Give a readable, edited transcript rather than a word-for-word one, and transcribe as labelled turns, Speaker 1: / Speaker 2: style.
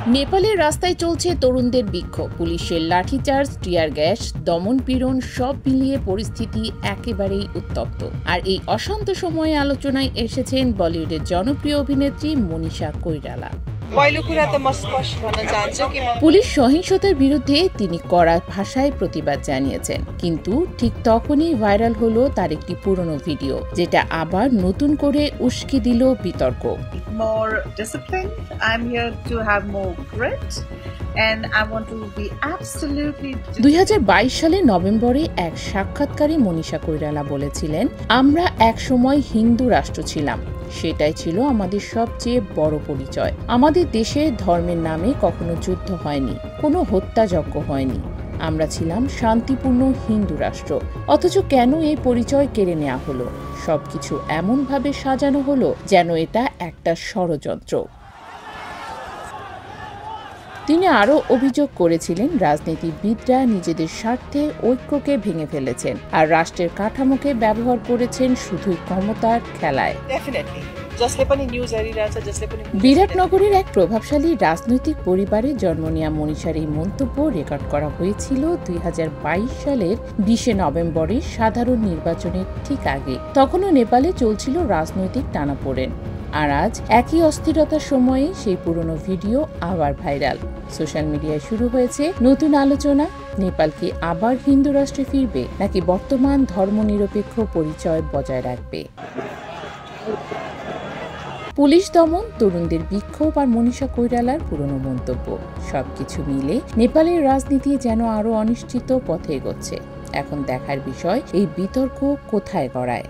Speaker 1: নেপালের রাস্তায় চলছে তরুণদের বিক্ষোভ, পুলিশের লাঠিচার্জ, টিয়ার গ্যাস, দমন-পীড়ন সব মিলিয়ে পরিস্থিতি একেবারেই উত্তপ্ত। আর এই অশান্ত সময়ে আলোচনায় এসেছেন বলিউডের জনপ্রিয় অভিনেত্রী মনীষা কৈরালা। পুলিশ সহিংসতার বিরুদ্ধে তিনি কড়া ভাষায় প্রতিবাদ জানিয়েছেন, কিন্তু ঠিক তখনই ভাইরাল হলো তার একটি পুরনো ভিডিও, যেটা আবার নতুন করে উস্কে দিল বিতর্ক। 2022 সালে নভেম্বরে এক সাক্ষাৎকারে মনীষা কৈরালা বলেছিলেন, আমরা একসময় হিন্দু রাষ্ট্র ছিলাম, সেটাই ছিল আমাদের সবচেয়ে বড় পরিচয়। আমাদের দেশে ধর্মের নামে কখনো যুদ্ধ হয়নি, কোনো হত্যাযজ্ঞ হয়নি, আমরা ছিলাম শান্তিপূর্ণ হিন্দু রাষ্ট্র। অথচ কেন এই পরিচয় কেড়ে নেওয়া হলো? সবকিছু এমনভাবে সাজানো হলো যেন এটা একটা ষড়যন্ত্র। তিনি আরও অভিযোগ করেছিলেন, রাজনীতিবিদরা নিজেদের স্বার্থে ঐক্যকে ভেঙে ফেলেছেন আর রাষ্ট্রের কাঠামোকে ব্যবহার করেছেন শুধুই ক্ষমতার খেলায়। বিরাটনগরের এক প্রভাবশালী রাজনৈতিক পরিবারে জন্ম নেওয়া মনীষার এই মন্তব্য রেকর্ড করা হয়েছিল 2022 সালের 20 নভেম্বরের সাধারণ নির্বাচনের ঠিক আগে। তখনও নেপালে চলছিল রাজনৈতিক টানাপোড়েন। আর আজ একই অস্থিরতার সময়ে সেই পুরনো ভিডিও আবার ভাইরাল। সোশ্যাল মিডিয়ায় শুরু হয়েছে নতুন আলোচনা। নেপাল কি আবার হিন্দু রাষ্ট্রে ফিরবে, নাকি বর্তমান ধর্মনিরপেক্ষ পরিচয় বজায় রাখবে? পুলিশ দমন, তরুণদের বিক্ষোভ আর মনীষা কৈরালার পুরনো মন্তব্য, সবকিছু মিলে নেপালের রাজনীতি যেন আরও অনিশ্চিত পথে এগোচ্ছে। এখন দেখার বিষয়, এই বিতর্ক কোথায় গড়ায়।